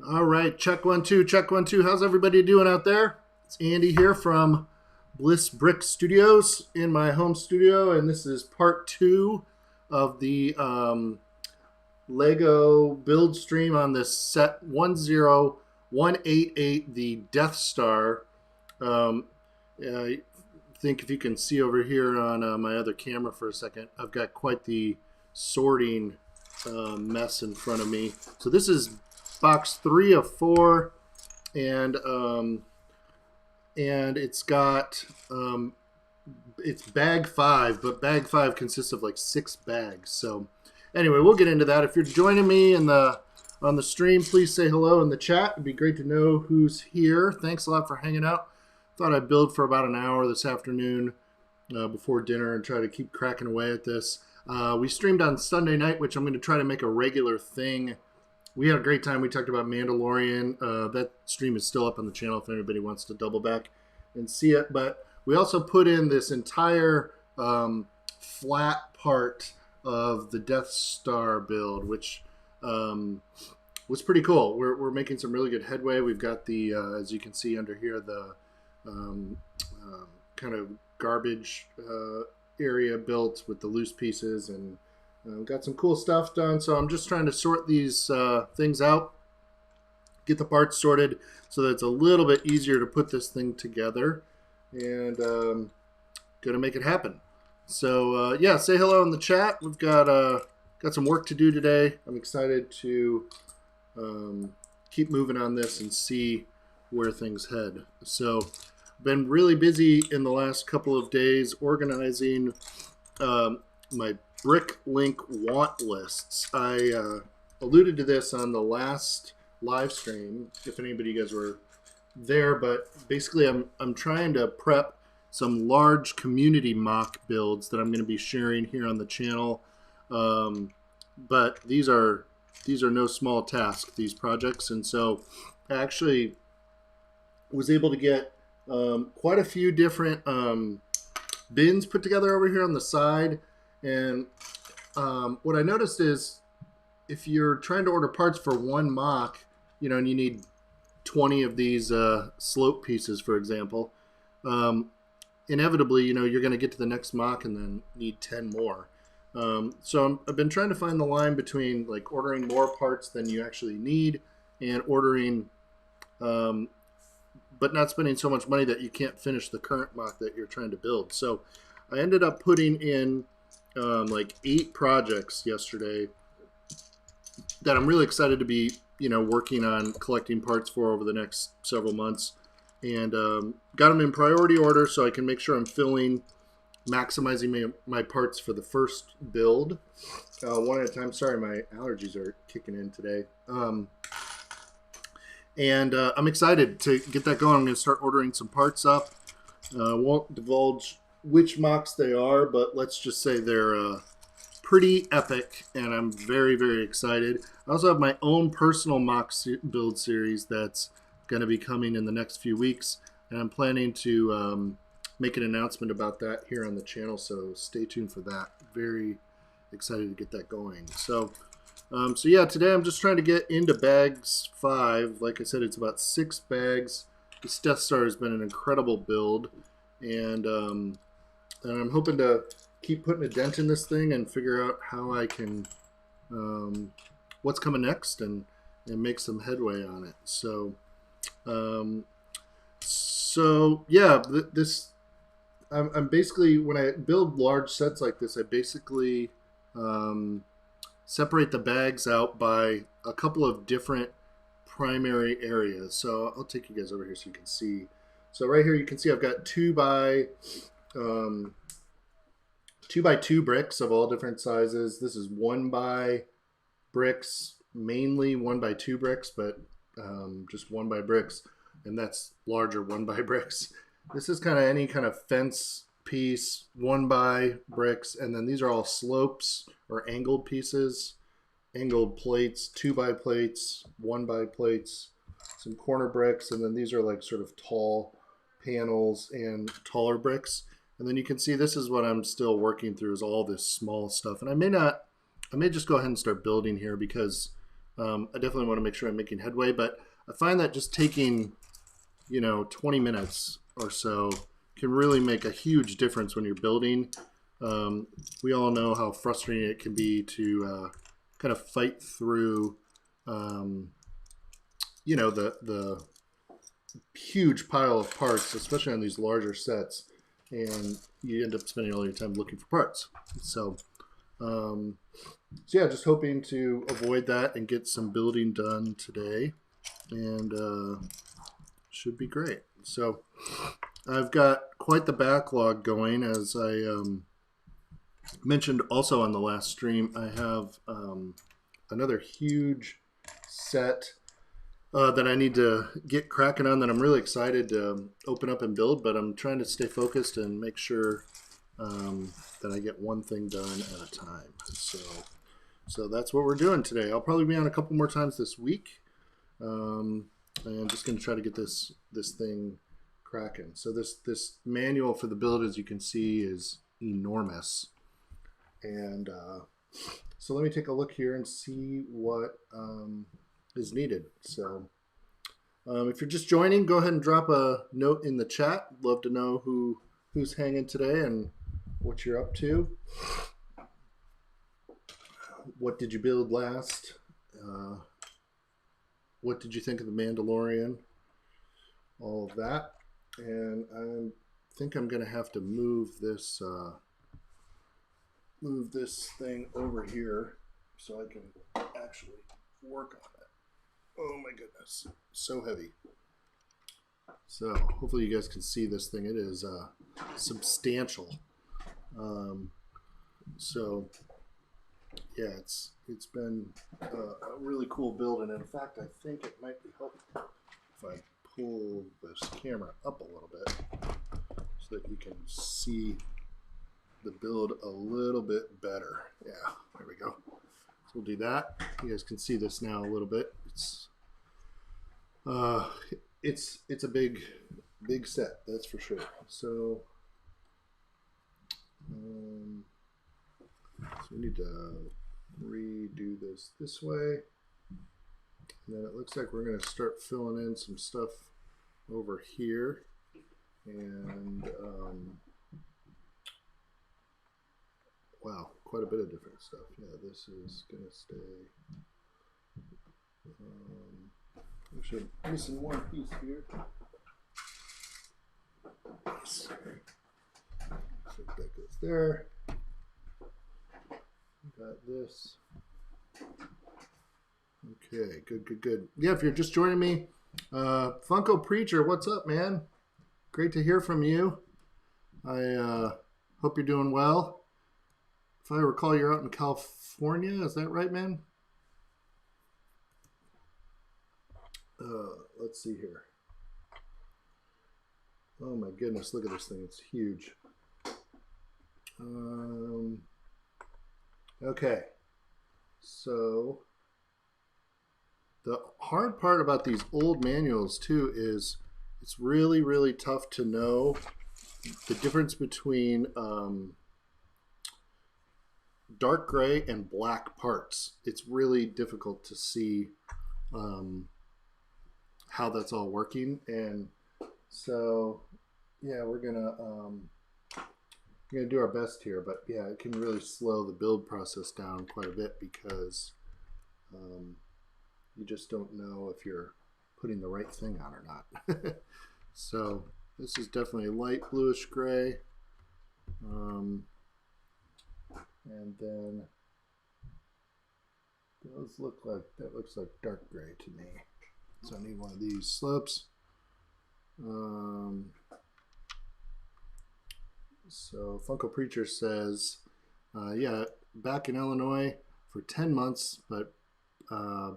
All right, check one, two, check one, two. How's everybody doing out there? It's Andy here from Bliss Brick Studios in my home studio, and this is part two of the Lego build stream on this set 10188, the Death Star. I think if you can see over here on my other camera for a second, I've got quite the sorting mess in front of me. So this is box 3 of 4, and it's got it's bag 5, but bag 5 consists of like 6 bags. So anyway, we'll get into that. If you're joining me on the stream, please say hello in the chat. It'd be great to know who's here. Thanks a lot for hanging out. Thought I'd build for about an hour this afternoon before dinner and try to keep cracking away at this. We streamed on Sunday night, which I'm going to try to make a regular thing. We had a great time. We talked about Mandalorian. That stream is still up on the channel if anybody wants to double back and see it. But we also put in this entire flat part of the Death Star build, which was pretty cool. We're making some really good headway. We've got the, as you can see under here, the kind of garbage area built with the loose pieces, and got some cool stuff done. So I'm just trying to sort these things out, get the parts sorted so that it's a little bit easier to put this thing together, and gonna make it happen. So yeah, say hello in the chat. We've got some work to do today. I'm excited to keep moving on this and see where things head. So been really busy in the last couple of days organizing my Brick Link want lists. I alluded to this on the last live stream, if anybody of you guys were there, but basically I'm trying to prep some large community mock builds that I'm going to be sharing here on the channel. But these are no small task, these projects, and so I actually was able to get quite a few different bins put together over here on the side. And what I noticed is if you're trying to order parts for one mock, and you need 20 of these slope pieces, for example, inevitably, you're going to get to the next mock and then need 10 more. So I've been trying to find the line between like ordering more parts than you actually need and ordering, but not spending so much money that you can't finish the current mock that you're trying to build. So I ended up putting in like 8 projects yesterday that I'm really excited to be, working on collecting parts for over the next several months, and got them in priority order so I can make sure I'm maximizing my parts for the first build one at a time. Sorry, my allergies are kicking in today. And I'm excited to get that going. I'm going to start ordering some parts up. Won't divulge which mocks they are, but let's just say they're pretty epic, and I'm very, very excited. I also have my own personal mock build series that's going to be coming in the next few weeks, and I'm planning to make an announcement about that here on the channel, so stay tuned for that. Very excited to get that going. So yeah, today I'm just trying to get into bags 5. Like I said, it's about 6 bags. This Death Star has been an incredible build, and I'm hoping to keep putting a dent in this thing and figure out how I can, what's coming next, and make some headway on it. So, yeah, I'm basically, when I build large sets like this, I basically separate the bags out by a couple of different primary areas. So I'll take you guys over here so you can see. So right here you can see I've got 2 by 2 bricks of all different sizes. This is 1 by bricks, mainly 1 by 2 bricks, but just 1 by bricks, and that's larger 1 by bricks. This is kind of any kind of fence piece, 1 by bricks, and then these are all slopes or angled pieces, angled plates, 2 by plates, 1 by plates, some corner bricks, and then these are like sort of tall panels and taller bricks. And then you can see this is what I'm still working through, is all this small stuff. And I may just go ahead and start building here because I definitely want to make sure I'm making headway, but I find that just taking, 20 minutes or so can really make a huge difference when you're building. We all know how frustrating it can be to kind of fight through, the huge pile of parts, especially on these larger sets, and you end up spending all your time looking for parts. So yeah, just hoping to avoid that and get some building done today, and should be great. So I've got quite the backlog going, as I mentioned also on the last stream. I have another huge set that I need to get cracking on, that I'm really excited to open up and build, but I'm trying to stay focused and make sure that I get one thing done at a time. So that's what we're doing today. I'll probably be on a couple more times this week. And I'm just going to try to get this thing cracking. So this manual for the build, as you can see, is enormous. And so let me take a look here and see what is needed. So if you're just joining, go ahead and drop a note in the chat. Love to know who's hanging today and what you're up to. What did you build last? What did you think of The Mandalorian? All of that. And I think I'm going to have to move this thing over here so I can actually work on it. Oh my goodness, so heavy. So hopefully you guys can see this thing. It is substantial. So yeah, it's been a really cool build, and in fact I think it might be helpful if I pull this camera up a little bit so that you can see the build a little bit better. Yeah, there we go. So we'll do that. You guys can see this now a little bit. It's a big set, that's for sure. So we need to redo this way, and then it looks like we're going to start filling in some stuff over here, and wow, quite a bit of different stuff. Yeah, this is going to stay. Actually, I'm missing one piece here. So that goes there. Got this. Okay, good. Yeah, if you're just joining me, Funko Preacher, what's up, man? Great to hear from you. I hope you're doing well. If I recall, you're out in California. Is that right, man? Let's see here. Oh my goodness, look at this thing. It's huge. Okay. So the hard part about these old manuals too is it's really, really tough to know the difference between dark gray and black parts. It's really difficult to see how that's all working, and so yeah, we're gonna do our best here, but yeah, it can really slow the build process down quite a bit because you just don't know if you're putting the right thing on or not. So this is definitely a light bluish gray, and then those looks like dark gray to me. So I need one of these slopes. So Funko Preacher says, yeah, back in Illinois for 10 months, but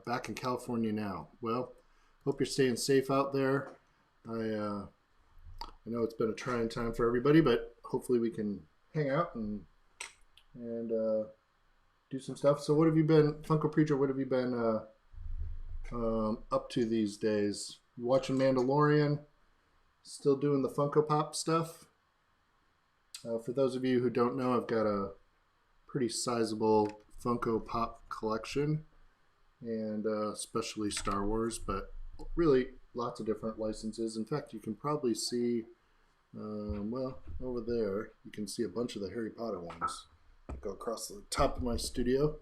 back in California now. Well, hope you're staying safe out there. I know it's been a trying time for everybody, but hopefully we can hang out and do some stuff. So what have you been, Funko Preacher, what have you been up to these days? You watching Mandalorian? Still doing the Funko Pop stuff? For those of you who don't know, I've got a pretty sizable Funko Pop collection, and especially Star Wars, but really lots of different licenses. In fact, you can probably see, well, over there, you can see a bunch of the Harry Potter ones that go across the top of my studio,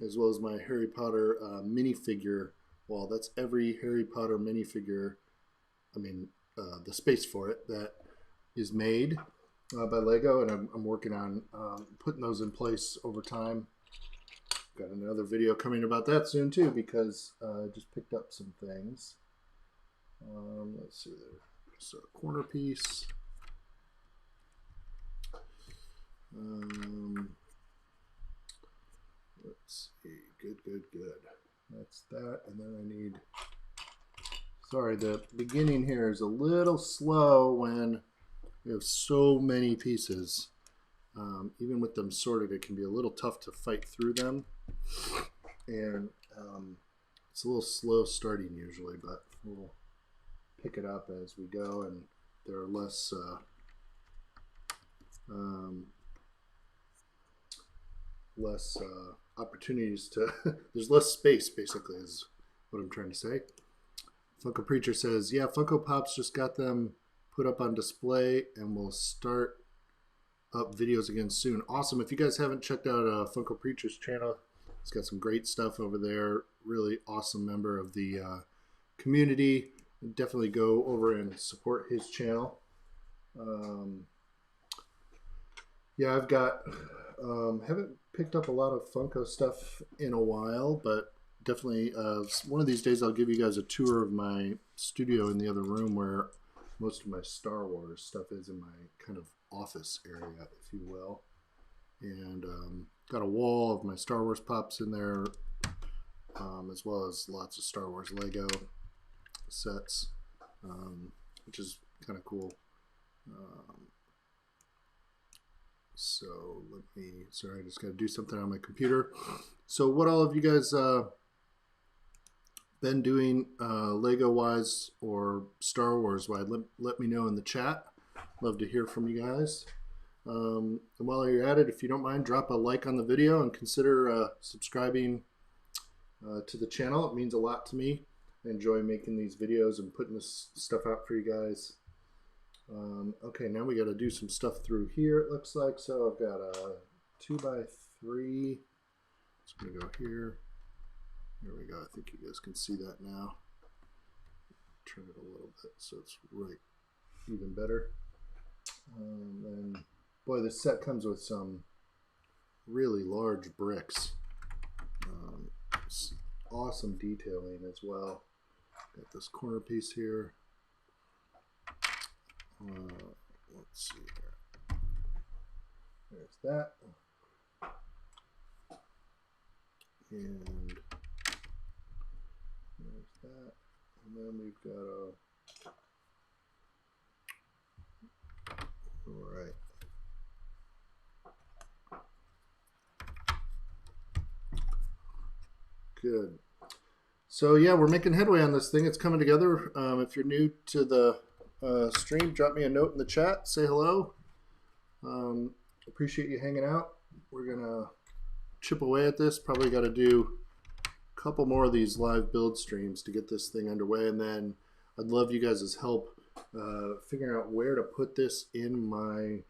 as well as my Harry Potter minifigure wall. That's every Harry Potter minifigure, I mean, the space for it, that is made by Lego, and I'm working on putting those in place over time. Got another video coming about that soon too, because I just picked up some things. Let's see there. So corner piece. Let's see. Good. That's that, and then I need. Sorry, the beginning here is a little slow when we have so many pieces. Even with them sorted, it can be a little tough to fight through them. And it's a little slow starting usually, but we'll pick it up as we go, and there are less opportunities to there's less space, basically, is what I'm trying to say. Funko Preacher says, yeah, Funko Pops just got them put up on display, and we'll start up videos again soon. Awesome. If you guys haven't checked out Funko Preacher's channel, he's got some great stuff over there. Really awesome member of the community. Definitely go over and support his channel. Yeah, I've got haven't picked up a lot of Funko stuff in a while, but definitely one of these days I'll give you guys a tour of my studio in the other room where most of my Star Wars stuff is, in my kind of office area, if you will. And got a wall of my Star Wars pops in there, as well as lots of Star Wars Lego sets, which is kind of cool. So let me, sorry, I just got to do something on my computer. So what all of you guys been doing Lego wise or Star Wars wise, let me know in the chat. Love to hear from you guys. And while you're at it, if you don't mind, drop a like on the video and consider subscribing to the channel. It means a lot to me. I enjoy making these videos and putting this stuff out for you guys. Okay, now we got to do some stuff through here, it looks like. So I've got a 2x3. It's going to go here. There we go. I think you guys can see that now. Turn it a little bit so it's right even better. And boy, this set comes with some really large bricks. Awesome detailing as well. Got this corner piece here. Let's see here. There's that. And there's that. And then we've got a. All right. Good. So yeah, we're making headway on this thing. It's coming together. If you're new to the stream, drop me a note in the chat. Say hello. Appreciate you hanging out. We're gonna chip away at this. Probably got to do a couple more of these live build streams to get this thing underway, and then I'd love you guys' help figuring out where to put this in my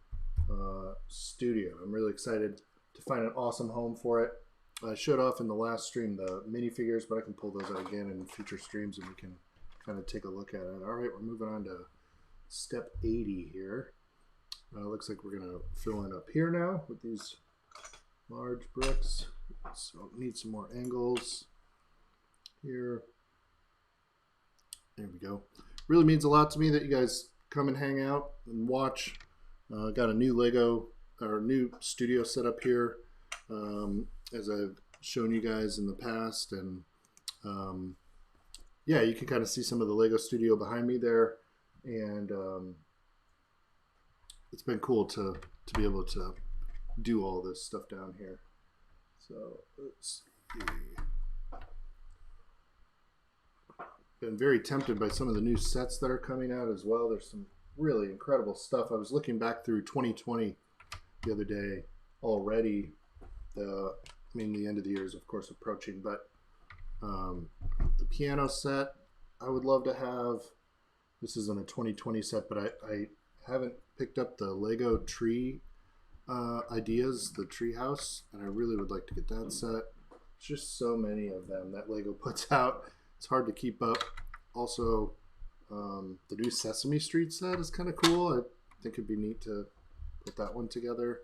studio. I'm really excited to find an awesome home for it. I showed off in the last stream the minifigures, but I can pull those out again in future streams and we can kind of take a look at it. All right, we're moving on to step 80 here. Looks like we're going to fill in up here now with these large bricks. So need some more angles here. There we go. Really means a lot to me that you guys come and hang out and watch. Got a new Lego or new studio set up here, as I've shown you guys in the past, and yeah, you can kind of see some of the Lego studio behind me there, and it's been cool to be able to do all this stuff down here. So let's see. Been very tempted by some of the new sets that are coming out as well. There's some really incredible stuff. I was looking back through 2020 the other day already. I mean, the end of the year is of course approaching, but Um, the piano set I would love to have. This isn't a 2020 set, but I haven't picked up the Lego tree ideas, the tree house, and I really would like to get that set. There's just so many of them that Lego puts out. It's hard to keep up. Also, the new Sesame Street set is kind of cool. I think it'd be neat to put that one together.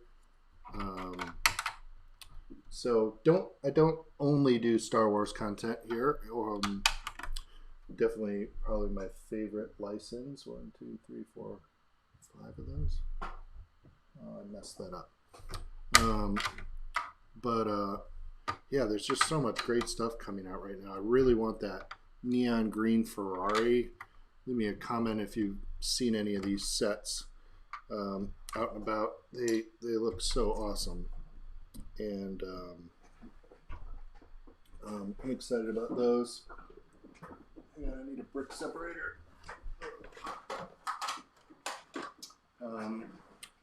So I don't only do Star Wars content here. Definitely probably my favorite license. 1, 2, 3, 4, 5 of those. Oh, I messed that up. Yeah, there's just so much great stuff coming out right now. I really want that neon green Ferrari. Leave me a comment if you've seen any of these sets out and about. They look so awesome, and I'm excited about those. Hang on, I need a brick separator.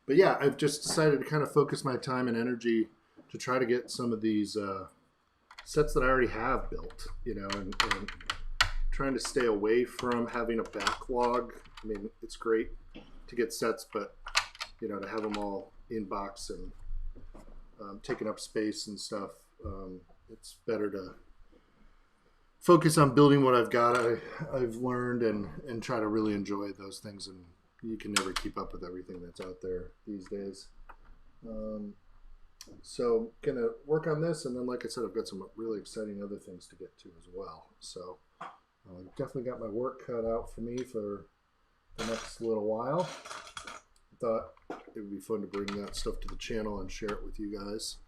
But yeah, I've just decided to kind of focus my time and energy to try to get some of these sets that I already have built, and trying to stay away from having a backlog. I mean, it's great to get sets, but to have them all in box and taking up space and stuff, it's better to focus on building what I've got. I've learned and try to really enjoy those things, and you can never keep up with everything that's out there these days. So gonna work on this, and then like I said, I've got some really exciting other things to get to as well. So definitely got my work cut out for me for the next little while. I thought it would be fun to bring that stuff to the channel and share it with you guys.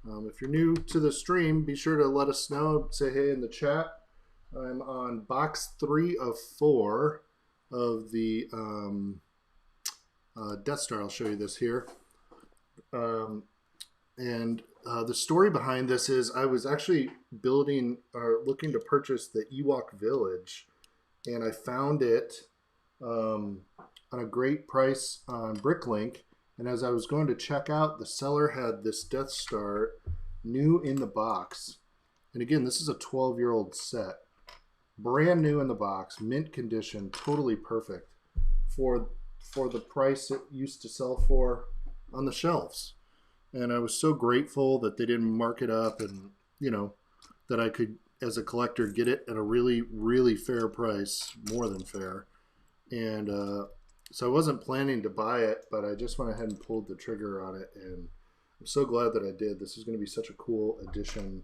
If you're new to the stream, be sure to let us know. Say hey in the chat. I'm on box 3 of 4 of the Death Star. I'll show you this here. The story behind this is I was actually building or looking to purchase the Ewok Village, and I found it on a great price on Bricklink. And as I was going to check out, the seller had this Death Star new in the box. And again, this is a 12-year-old set. Brand new in the box, mint condition, totally perfect for the price it used to sell for on the shelves. And I was so grateful that they didn't mark it up, and that I could, as a collector, get it at a really, really fair price, more than fair. And so I wasn't planning to buy it, but I just went ahead and pulled the trigger on it, and I'm so glad that I did. This is going to be such a cool addition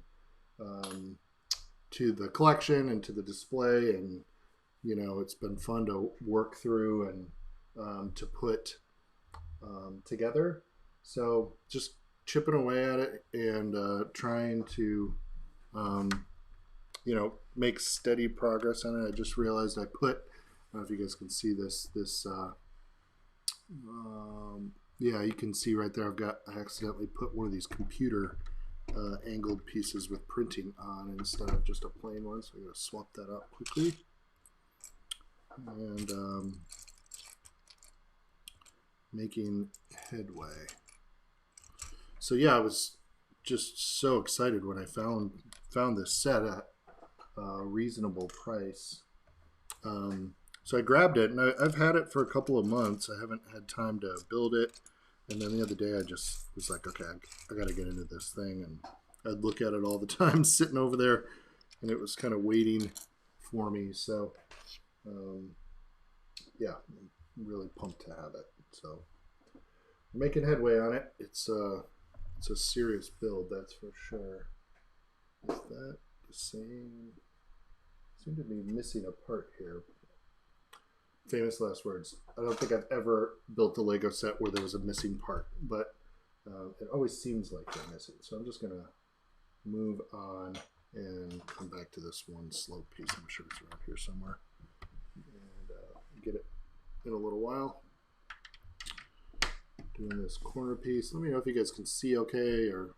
to the collection and to the display, and it's been fun to work through and to put together. So just chipping away at it and trying to make steady progress on it. I just realized I don't know if you guys can see this yeah, you can see right there I accidentally put one of these computer angled pieces with printing on instead of just a plain one, so I'm going to swap that out quickly. And making headway. So yeah, I was just so excited when I found this set at a reasonable price. So I grabbed it, and I've had it for a couple of months. I haven't had time to build it. And then the other day I just was like, okay, I got to get into this thing. And I'd look at it all the time sitting over there, and it was kind of waiting for me. So, yeah, I'm really pumped to have it. So we're making headway on it. It's a serious build, that's for sure. Is that the same? Seem to be missing a part here. Famous last words. I don't think I've ever built a Lego set where there was a missing part, but it always seems like they're missing. So I'm just going to move on and come back to this one slow piece. I'm sure it's around here somewhere. And get it in a little while. Doing this corner piece. Let me know if you guys can see okay, or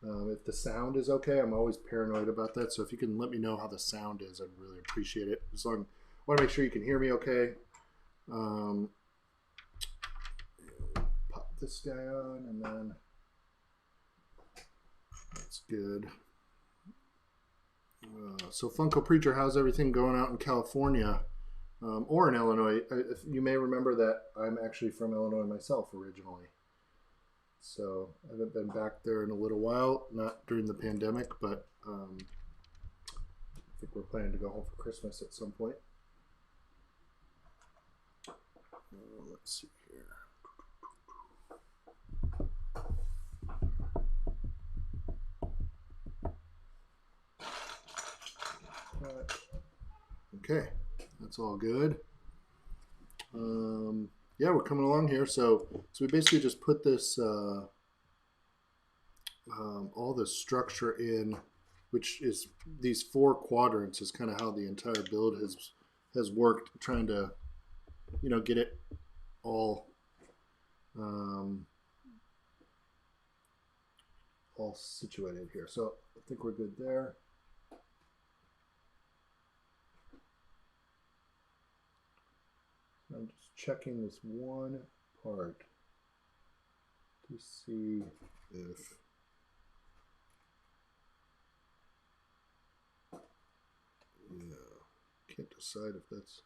if the sound is okay. I'm always paranoid about that, so if you can let me know how the sound is, I'd really appreciate it. I want to make sure you can hear me okay. Pop this guy on, and then that's good. So Funko Preacher, how's everything going out in California or in Illinois? You may remember that I'm actually from Illinois myself originally. So I haven't been back there in a little while, not during the pandemic, but I think we're planning to go home for Christmas at some point. Let's see here. Okay, that's all good. Yeah, we're coming along here. So we basically just put this all the structure in, which is these 4 quadrants is kind of how the entire build has worked, trying to get it all all situated here. So I think we're good there. I'm just checking this one part to see if can't decide if that's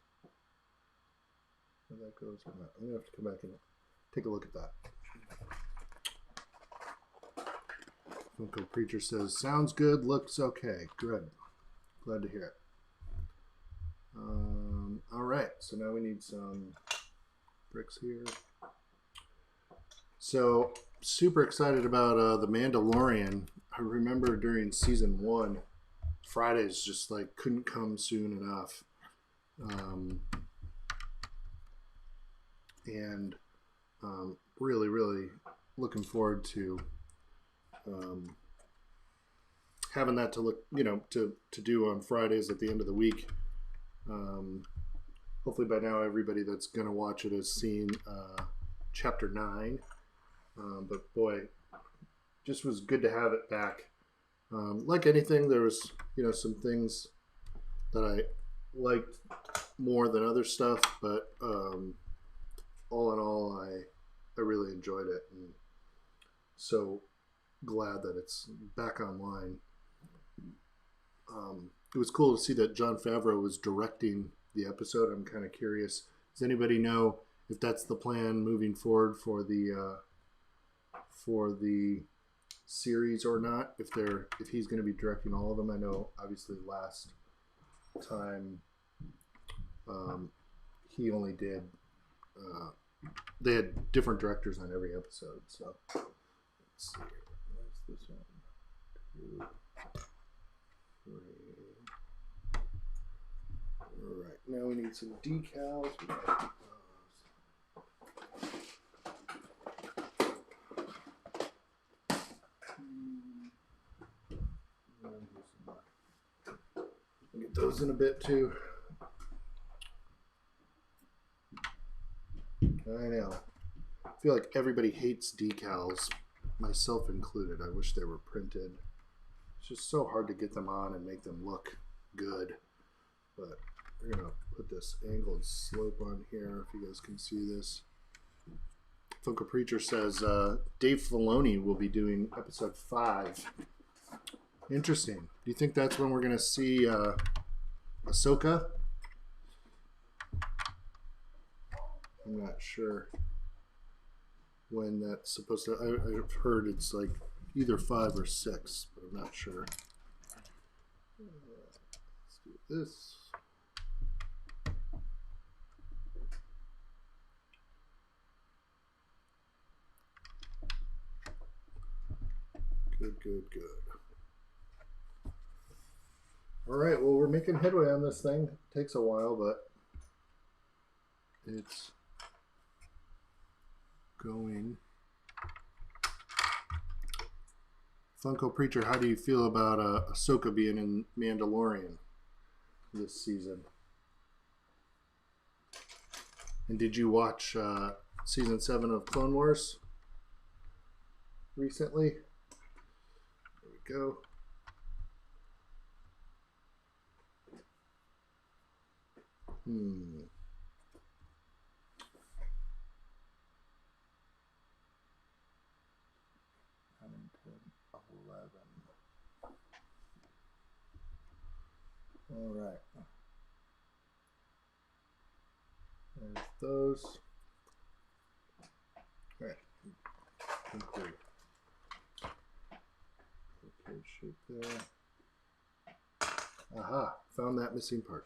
where that goes or not. I'm gonna have to come back and take a look at that. Funko Preacher says, sounds good, looks okay. Good. Glad to hear it. All right, so now we need some bricks here. So, super excited about The Mandalorian. I remember during season 1, Fridays just like couldn't come soon enough. And really, really looking forward to having that to look, to do on Fridays at the end of the week. Hopefully by now everybody that's going to watch it has seen chapter 9. But boy, just was good to have it back. Like anything, there was, some things that I liked more than other stuff, but all in all, I really enjoyed it, and so glad that it's back online. It was cool to see that Jon Favreau was directing the episode. I'm kind of curious. Does anybody know if that's the plan moving forward for the series or not? If he's going to be directing all of them? I know obviously last time he only did. They had different directors on every episode. So let's see. Where's this one? 2, 3. All right, now we need some decals. I'll get those in a bit too. I know. I feel like everybody hates decals, myself included. I wish they were printed. It's just so hard to get them on and make them look good. But we're going to put this angled slope on here if you guys can see this. Funko Preacher says Dave Filoni will be doing episode 5. Interesting. Do you think that's when we're going to see Ahsoka? I'm not sure when that's supposed to. I've heard it's like either 5 or 6, but I'm not sure. Let's do this. Good, good, good. All right, well, we're making headway on this thing. It takes a while, but it's going. Funko Preacher, how do you feel about Ahsoka being in Mandalorian this season? And did you watch season 7 of Clone Wars recently? There we go. Hmm. 11. All right. There's those. All right. Okay. Okay, shape there. Aha, found that missing part.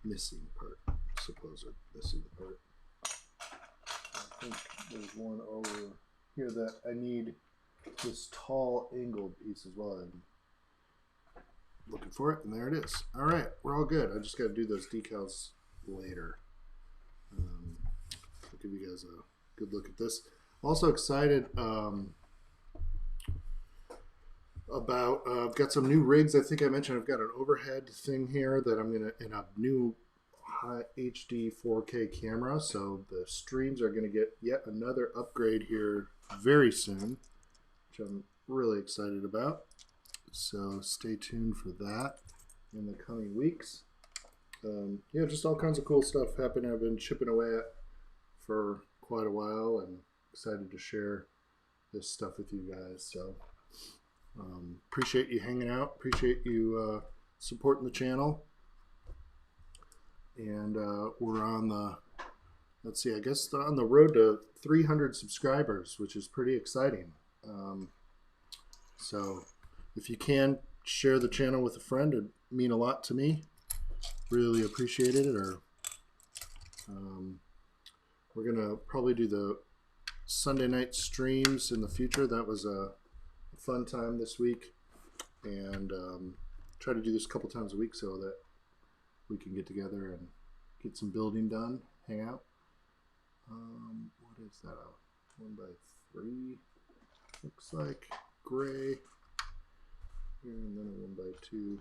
Missing part. Supposed missing part. I think there's one over here that I need this tall angled piece as well. I'm looking for it, and there it is. All right, we're all good. I just got to do those decals later. I'll give you guys a good look at this. Also excited about I've got some new rigs. I think I mentioned I've got an overhead thing here that I'm gonna in a new high HD 4K camera. So the streams are gonna get yet another upgrade here very soon, which I'm really excited about. So stay tuned for that in the coming weeks. Yeah, just all kinds of cool stuff happening. I've been chipping away at for quite a while, and excited to share this stuff with you guys. So appreciate you hanging out, appreciate you supporting the channel, and we're on the, let's see, I guess on the road to 300 subscribers, which is pretty exciting. So if you can share the channel with a friend, it'd mean a lot to me. Really appreciate it. Or we're gonna probably do the Sunday night streams in the future. That was a fun time this week, and try to do this a couple times a week so that we can get together and get some building done, hang out. What is that? A 1x3 looks like, gray here, and then a 1x2.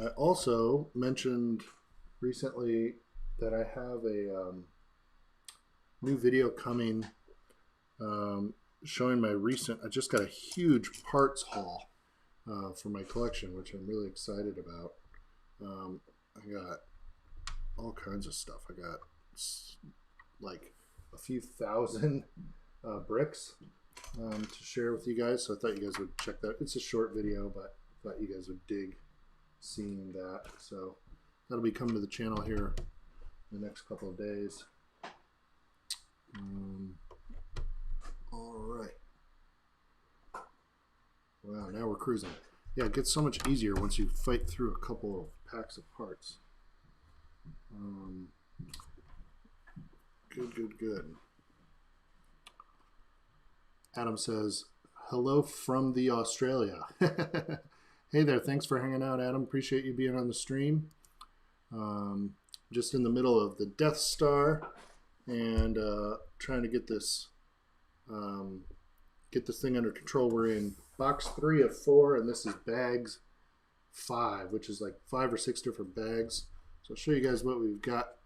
I also mentioned recently that I have a new video coming showing my recent, I just got a huge parts haul for my collection, which I'm really excited about. I got all kinds of stuff. I got like a few thousand bricks to share with you guys, so I thought you guys would check that. It's a short video, but I thought you guys would dig seeing that. So that'll be coming to the channel here in the next couple of days. All right. Wow, now we're cruising. Yeah, it gets so much easier once you fight through a couple of packs of parts. Good. Adam says, hello from the Australia. Hey there, thanks for hanging out, Adam. Appreciate you being on the stream. Just in the middle of the Death Star and trying to get this thing under control. We're in box 3 of 4, and this is bags 5, which is like 5 or 6 different bags. So I'll show you guys what we've got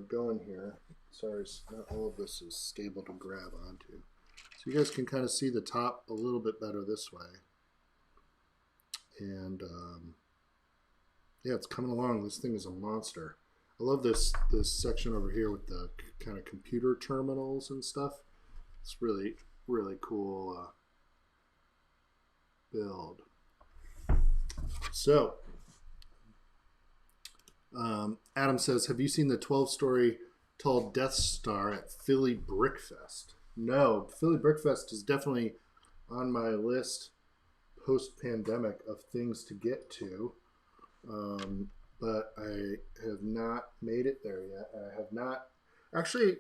going here. Sorry, not all of this is stable to grab onto. So you guys can kind of see the top a little bit better this way. And yeah, it's coming along. This thing is a monster. I love this section over here with the kind of computer terminals and stuff. It's really cool build. So Adam says, have you seen the 12-story tall Death Star at Philly Brickfest? No, Philly Brickfest is definitely on my list post-pandemic of things to get to, but I have not made it there yet. I have not actually.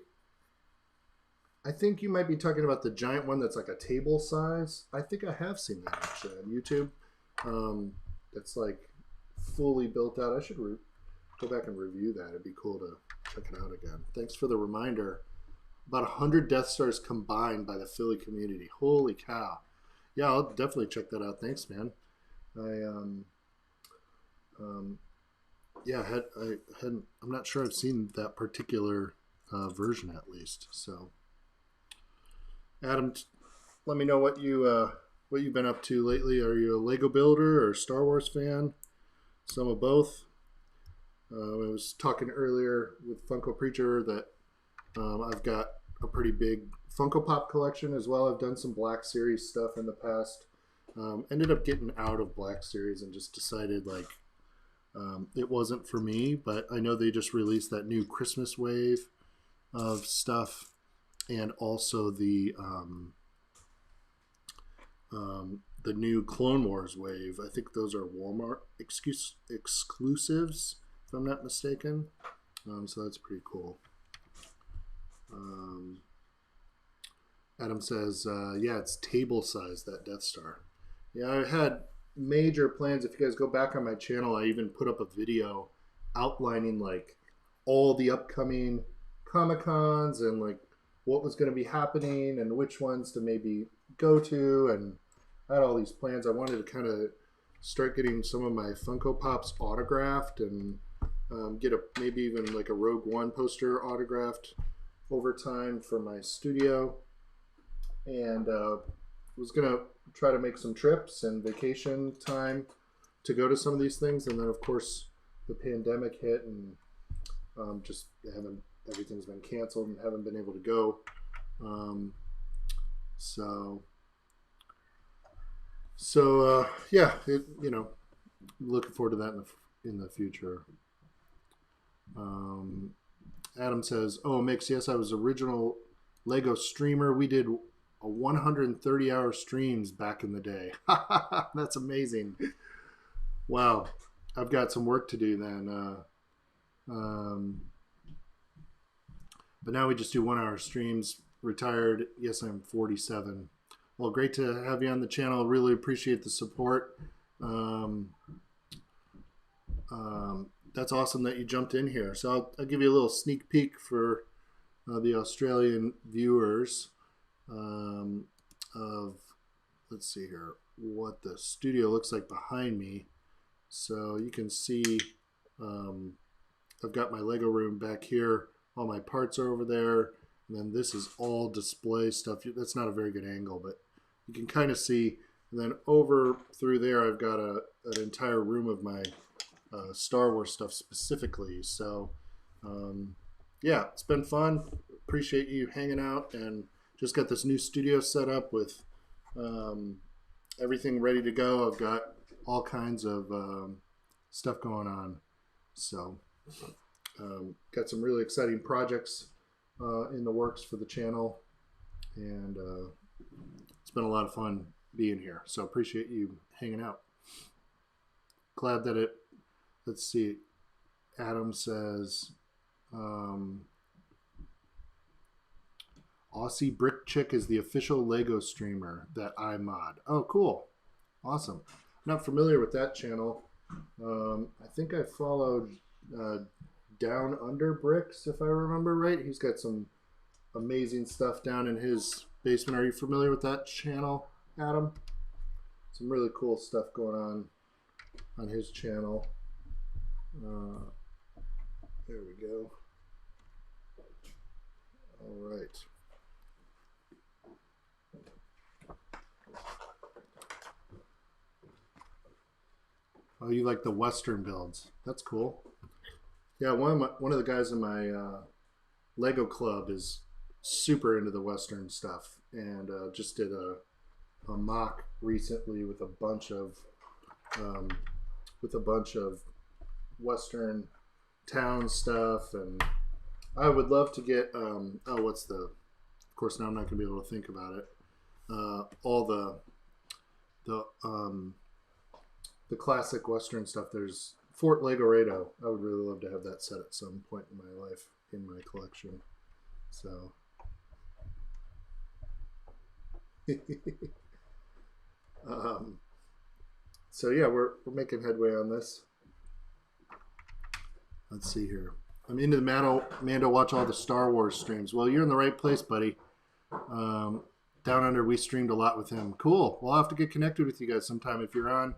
I think you might be talking about the giant one that's like a table size. I think I have seen that actually on YouTube. That's like fully built out. I should go back and review that. It'd be cool to check it out again. Thanks for the reminder. About 100 Death Stars combined by the Philly community. Holy cow. Yeah, I'll definitely check that out. Thanks, man. Yeah, I'm not sure I've seen that particular version at least. So, Adam, let me know what you've been up to lately. Are you a Lego builder or a Star Wars fan? Some of both. I was talking earlier with Funko Preacher that I've got a pretty big Funko Pop collection as well. I've done some Black Series stuff in the past. Ended up getting out of Black Series and just decided like it wasn't for me. But I know they just released that new Christmas wave of stuff, and also the new Clone Wars wave. I think those are Walmart exclusives, if I'm not mistaken. So that's pretty cool. Adam says, yeah, it's table size, that Death Star. Yeah, I had major plans. If you guys go back on my channel, I even put up a video outlining like all the upcoming Comic-Cons and like what was going to be happening and which ones to maybe go to, and I had all these plans. I wanted to kind of start getting some of my Funko Pops autographed and get maybe even like a Rogue One poster autographed over time for my studio, and was gonna try to make some trips and vacation time to go to some of these things, and then of course the pandemic hit and just everything's been canceled and haven't been able to go. Yeah, looking forward to that in the future. Adam says, "Oh, Mix, yes, I was original Lego streamer. We did a 130-hour streams back in the day." That's amazing. Wow, I've got some work to do then. But now we just do 1-hour streams. Retired. Yes, I'm 47. Well, great to have you on the channel. Really appreciate the support. That's awesome that you jumped in here. So I'll give you a little sneak peek for the Australian viewers of, let's see here, what the studio looks like behind me. So you can see I've got my Lego room back here. All my parts are over there. And then this is all display stuff. That's not a very good angle, but you can kind of see. And then over through there, I've got an entire room of my Star Wars stuff specifically. So, yeah, it's been fun. Appreciate you hanging out, and just got this new studio set up with everything ready to go. I've got all kinds of stuff going on. So, got some really exciting projects in the works for the channel, and it's been a lot of fun being here. So appreciate you hanging out. Glad that it, let's see, Adam says, Aussie Brick Chick is the official Lego streamer that I mod. Oh, cool. Awesome. I'm not familiar with that channel. I think I followed Down Under Bricks, if I remember right. He's got some amazing stuff down in his basement. Are you familiar with that channel, Adam? Some really cool stuff going on his channel. There we go. All right. Oh, you like the Western builds? That's cool. Yeah, one of the guys in my Lego club is super into the Western stuff, and just did a mock recently with a bunch of Western town stuff, and I would love to get of course now I'm not gonna be able to think about it. All the classic Western stuff. There's Fort Legorado. I would really love to have that set at some point in my life in my collection. So so yeah, we're making headway on this. Let's see here. I'm into the Mando watch all the Star Wars streams. Well, you're in the right place, buddy. Down Under, we streamed a lot with him. Cool. We'll have to get connected with you guys sometime if you're on.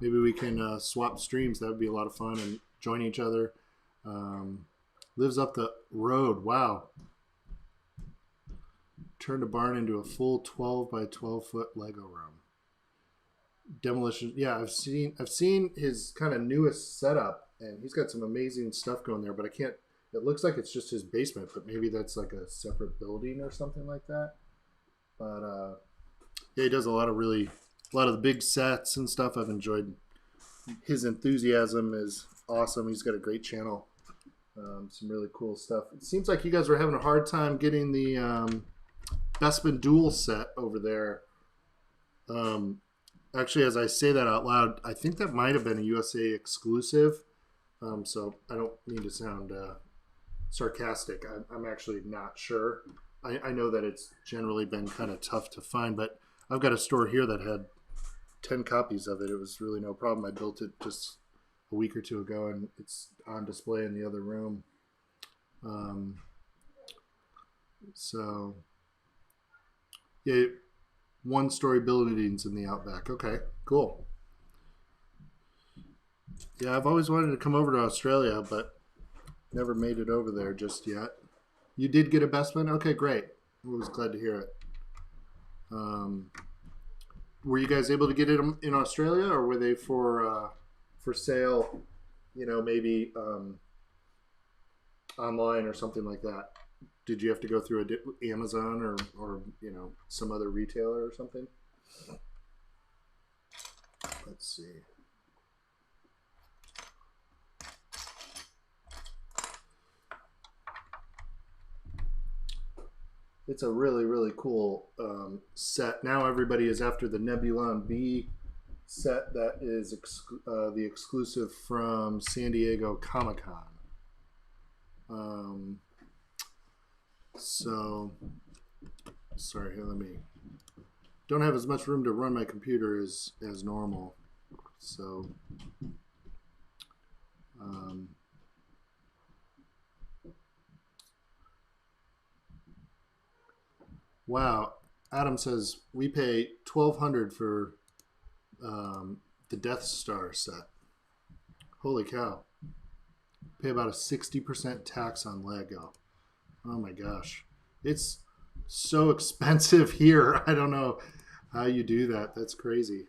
Maybe we can swap streams. That would be a lot of fun, and join each other. Lives up the road. Wow. Turned a barn into a full 12 by 12 foot Lego room. Demolition. Yeah, I've seen his kind of newest setup, and he's got some amazing stuff going there, but I can't, it looks like it's just his basement, but maybe that's like a separate building or something like that. But yeah, he does a lot of really a lot of the big sets and stuff. I've enjoyed. His enthusiasm is awesome. He's got a great channel. Some really cool stuff. It seems like you guys were having a hard time getting the Bespin Duel set over there. Actually, as I say that out loud, I think that might have been a USA exclusive. So I don't mean to sound sarcastic. I'm actually not sure. I know that it's generally been kind of tough to find, but I've got a store here that had 10 copies of it. It was really no problem. I built it just a week or two ago, and it's on display in the other room. So, yeah, one-story buildings in the outback. Okay, cool. Yeah, I've always wanted to come over to Australia, but never made it over there just yet. You did get a Bestman? Okay, great. I was glad to hear it. Were you guys able to get it in Australia, or were they for sale? You know, maybe online or something like that. Did you have to go through Amazon or you know, some other retailer or something? Let's see. It's a really, really cool set. Now everybody is after the Nebulon V set that is the exclusive from San Diego Comic-Con. So, sorry, here, let me, don't have as much room to run my computer as normal. So, wow. Adam says we pay $1,200 for the Death Star set. Holy cow. Pay about a 60% tax on Lego. Oh my gosh. It's so expensive here. I don't know how you do that. That's crazy.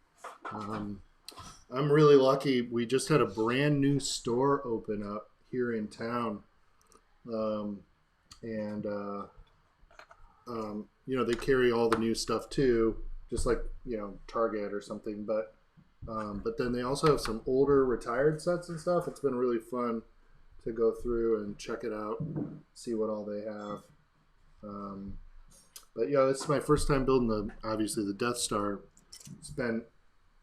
I'm really lucky. We just had a brand new store open up here in town. You know, they carry all the new stuff too, just like, you know, Target or something. But then they also have some older retired sets and stuff. It's been really fun to go through and check it out, see what all they have. But yeah, this is my first time building obviously the Death Star. It's been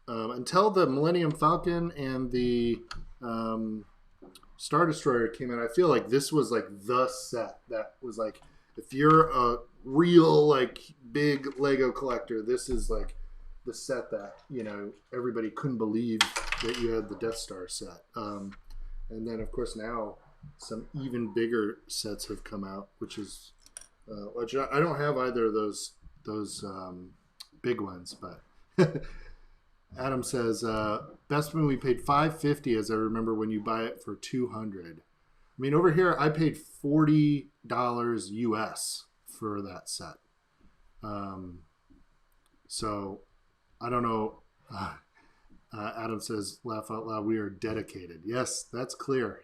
until the Millennium Falcon and the Star Destroyer came out. I feel like this was like the set that was like, if you're a real like big Lego collector, this is like the set that, you know, everybody couldn't believe that you had the Death Star set. And then of course now some even bigger sets have come out, which is which I don't have either of those big ones, but Adam says Bestman we paid $550 as I remember when you buy it for $200. I mean, over here I paid $40 US for that set. So I don't know. Adam says, laugh out loud, we are dedicated. Yes, that's clear.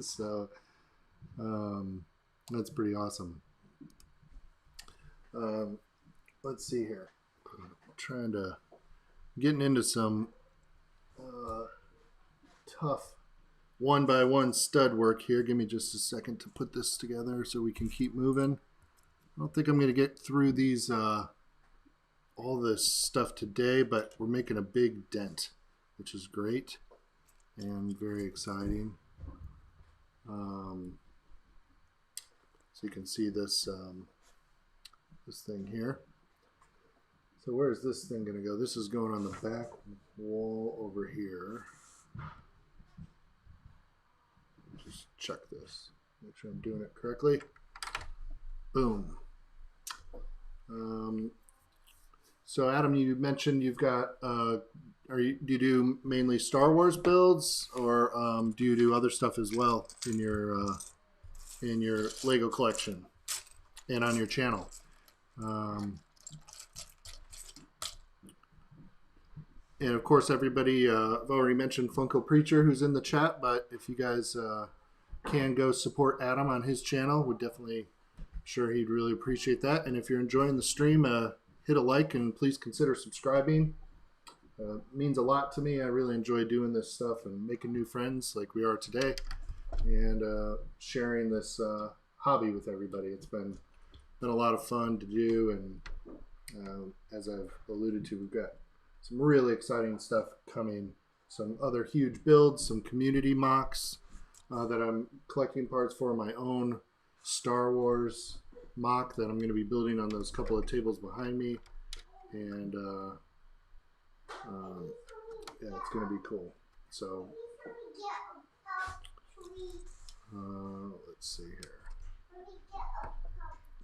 So that's pretty awesome. Let's see here. I'm getting into some tough one by one stud work here. Give me just a second to put this together so we can keep moving. I don't think I'm going to get through these all this stuff today, but we're making a big dent, which is great and very exciting. So you can see this this thing here. So where is this thing going to go? This is going on the back wall over here. Just check this, make sure I'm doing it correctly. Boom. So Adam, you mentioned you've got do you do mainly Star Wars builds, or do you do other stuff as well in your Lego collection and on your channel? And of course, everybody, I've already mentioned Funko Preacher, who's in the chat, but if you guys can go support Adam on his channel, we'd definitely, sure he'd really appreciate that. And if you're enjoying the stream, hit a like and please consider subscribing. means a lot to me. I really enjoy doing this stuff and making new friends like we are today, and sharing this hobby with everybody. It's been a lot of fun to do, and as I've alluded to, we've got some really exciting stuff coming. Some other huge builds, some community mocks that I'm collecting parts for, my own Star Wars mock that I'm going to be building on those couple of tables behind me, and yeah, it's going to be cool. So let's see here.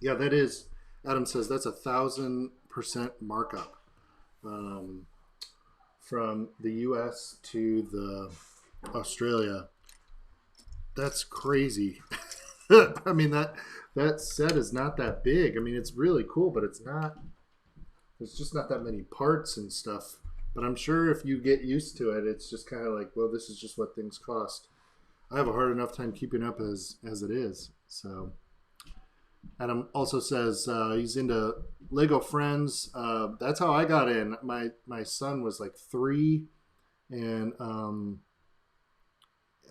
Yeah, that is, Adam says that's 1,000% markup from the US to the Australia. That's crazy. I mean, that set is not that big. I mean, it's really cool, but it's not, there's just not that many parts and stuff. But I'm sure if you get used to it, it's just kind of like, well, this is just what things cost. I have a hard enough time keeping up as it is. So Adam also says he's into Lego Friends. That's how I got in. My son was like 3, and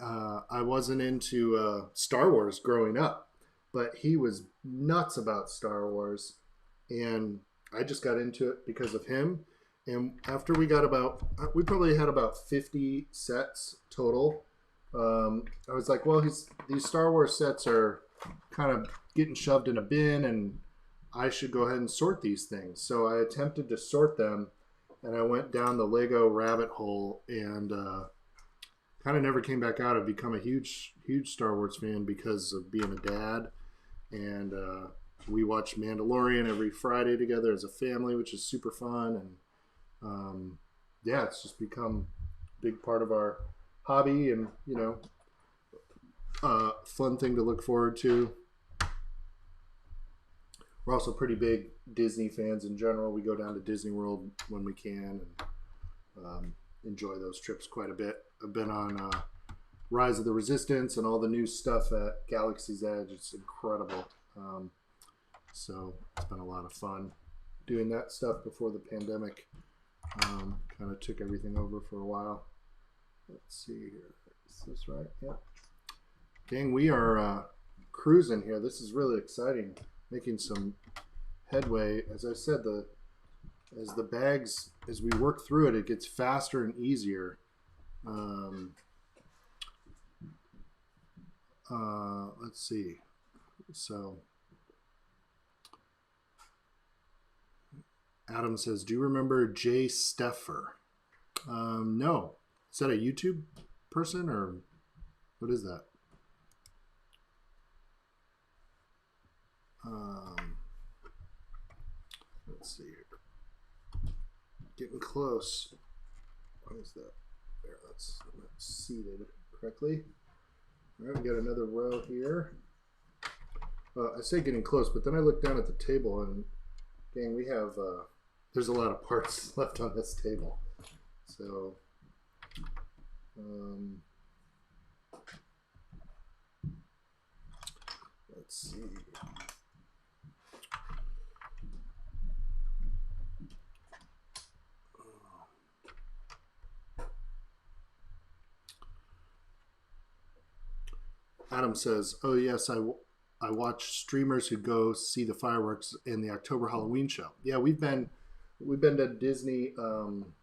I wasn't into Star Wars growing up, but he was nuts about Star Wars, and I just got into it because of him. And after we probably had about 50 sets total. I was like, well, these Star Wars sets are kind of getting shoved in a bin, and I should go ahead and sort these things. So I attempted to sort them, and I went down the Lego rabbit hole, and kind of never came back out. I've become a huge Star Wars fan because of being a dad, and we watch Mandalorian every Friday together as a family, which is super fun. And yeah, it's just become a big part of our hobby, and fun thing to look forward to. We're also pretty big Disney fans in general. We go down to Disney World when we can, and enjoy those trips quite a bit. I've been on Rise of the Resistance and all the new stuff at Galaxy's Edge. It's incredible. So it's been a lot of fun doing that stuff before the pandemic kind of took everything over for a while. Let's see here. Is this right? Yeah. Gang, we are cruising here. This is really exciting. Making some headway. As I said, as the bags, as we work through it, it gets faster and easier. Let's see. So Adam says, do you remember Jay Steffer? No. Is that a YouTube person, or what is that? Let's see here. Getting close. What is that? There, that's seated correctly. All right, we got another row here. I say getting close, but then I look down at the table, and dang, we have there's a lot of parts left on this table. So let's see. Adam says, oh yes, I watch streamers who go see the fireworks in the October Halloween show. Yeah, we've been to Disney. I'm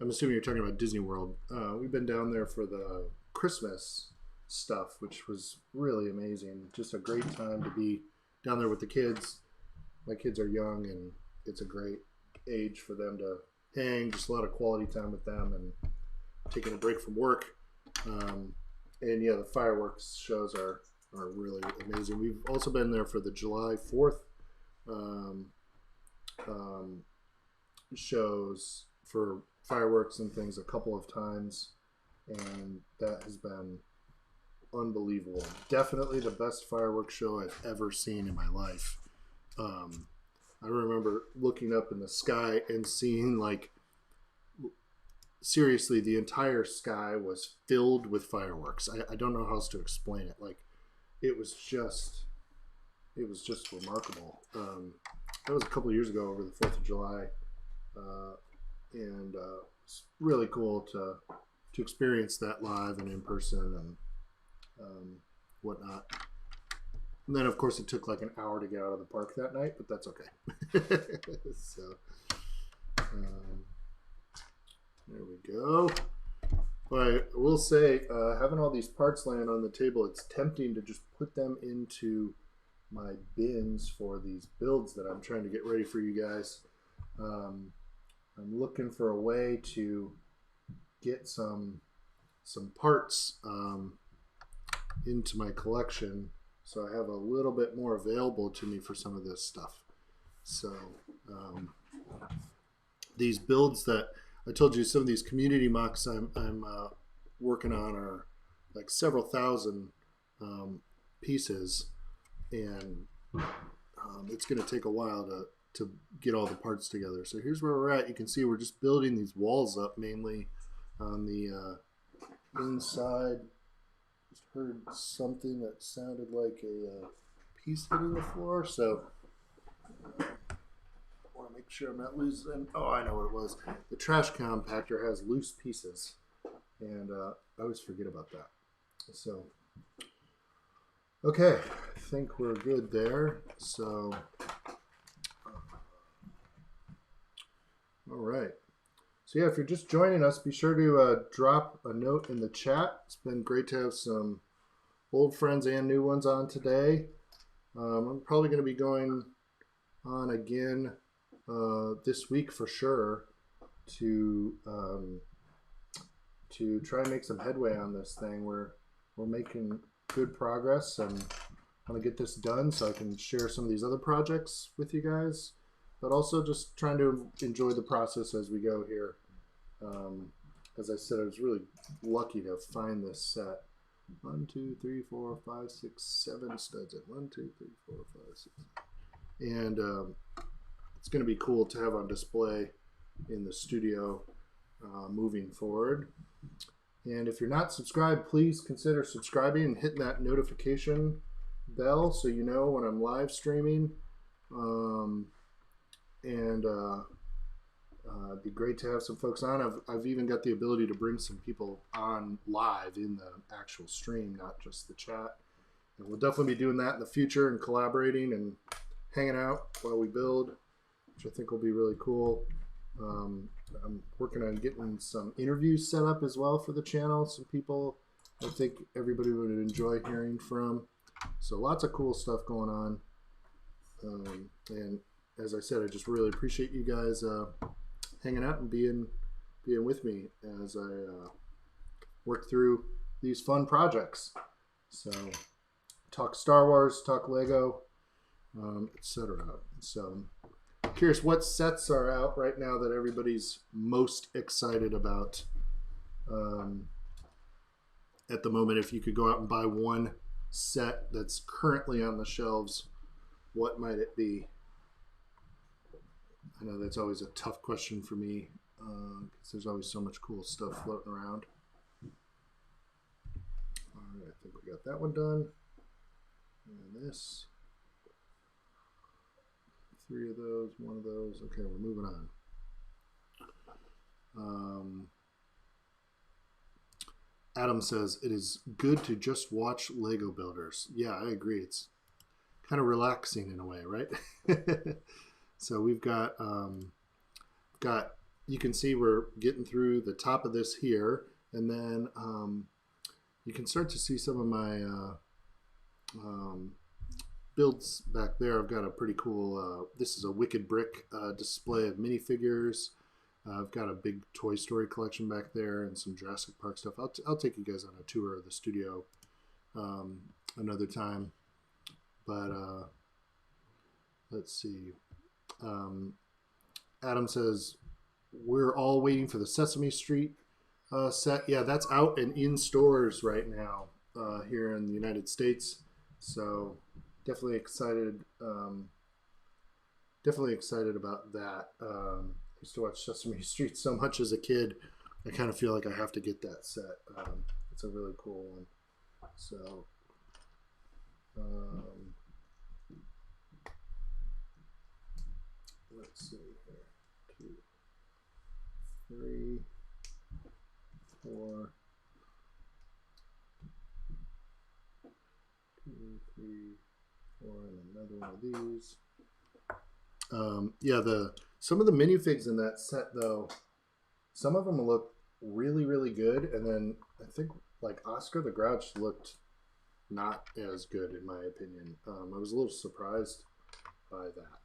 assuming you're talking about Disney World. We've been down there for the Christmas stuff, which was really amazing. Just a great time to be down there with the kids. My kids are young, and it's a great age for them to hang. Just a lot of quality time with them, and taking a break from work. And yeah, the fireworks shows are really amazing. We've also been there for the July 4th shows for fireworks and things a couple of times, and that has been unbelievable. Definitely the best fireworks show I've ever seen in my life. I remember looking up in the sky and seeing, like, seriously, the entire sky was filled with fireworks. I don't know how else to explain it. Like, it was just remarkable. That was a couple of years ago over the 4th of July. And it's really cool to experience that live and in person and whatnot. And then, of course, it took like an hour to get out of the park that night, but that's okay. So, there we go. But I will say, having all these parts laying on the table, it's tempting to just put them into my bins for these builds that I'm trying to get ready for you guys. I'm looking for a way to get some parts into my collection, so I have a little bit more available to me for some of this stuff. So these builds that I told you, some of these community mocks I'm working on are like several thousand pieces, and it's going to take a while to get all the parts together. So here's where we're at. You can see we're just building these walls up mainly on the inside. Just heard something that sounded like a piece hitting the floor, so I want to make sure I'm not losing. Oh, I know what it was. The trash compactor has loose pieces, and I always forget about that. So, okay, I think we're good there. So, all right. So yeah, if you're just joining us, be sure to drop a note in the chat. It's been great to have some old friends and new ones on today. I'm probably going to be going on again this week for sure to try and make some headway on this thing. We're making good progress, and I want to get this done so I can share some of these other projects with you guys, but also just trying to enjoy the process as we go here. As I said, I was really lucky to find this set. 1, 2, 3, 4, 5, 6, 7 studs in 1, 2, 3, 4, 5, 6, and it's going to be cool to have on display in the studio moving forward. And if you're not subscribed, please consider subscribing and hitting that notification bell so you know when I'm live streaming. It'd be great to have some folks on. I've even got the ability to bring some people on live in the actual stream, not just the chat. And we'll definitely be doing that in the future and collaborating and hanging out while we build, which I think will be really cool. I'm working on getting some interviews set up as well for the channel. Some people I think everybody would enjoy hearing from. So lots of cool stuff going on. And as I said, I just really appreciate you guys hanging out and being with me as I work through these fun projects. So talk Star Wars, talk Lego, etc. So curious what sets are out right now that everybody's most excited about at the moment. If you could go out and buy one set that's currently on the shelves, what might it be? I know that's always a tough question for me because there's always so much cool stuff floating around. All right, I think we got that one done. And this. 3 of those, 1 of those. Okay, we're moving on. Adam says, it is good to just watch Lego builders. Yeah, I agree. It's kind of relaxing in a way, right? So we've got, you can see we're getting through the top of this here, and then you can start to see some of my builds back there. I've got a pretty cool, this is a Wicked Brick display of minifigures. I've got a big Toy Story collection back there and some Jurassic Park stuff. I'll take you guys on a tour of the studio another time. But let's see. Adam says, we're all waiting for the Sesame Street set. Yeah, that's out and in stores right now here in the United States. So definitely excited. Definitely excited about that. I used to watch Sesame Street so much as a kid. I kind of feel like I have to get that set. It's a really cool one. So, let's see here. 2, 3. 4, 2, 3, 4, and another one of these. Yeah, some of the minifigs in that set, though, some of them look really, really good, and then I think like Oscar the Grouch looked not as good in my opinion. I was a little surprised by that.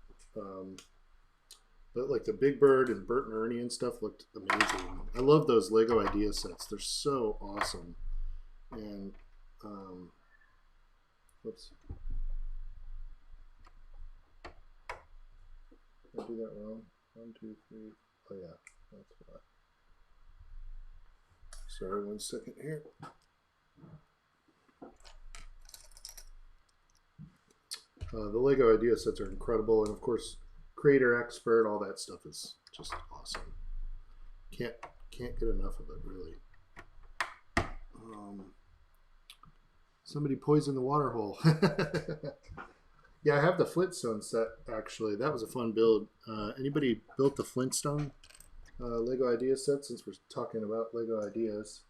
But like the Big Bird and Bert and Ernie and stuff looked amazing. I love those Lego idea sets. They're so awesome. And whoops. Did I do that wrong? 1, 2, 3. Oh yeah, that's why. Sorry, 1 second here. The Lego idea sets are incredible, and of course, Creator Expert, all that stuff is just awesome. Can't get enough of it, really. Somebody poisoned the water hole. Yeah, I have the Flintstone set, actually. That was a fun build. Anybody built the Flintstone Lego idea set, since we're talking about Lego ideas?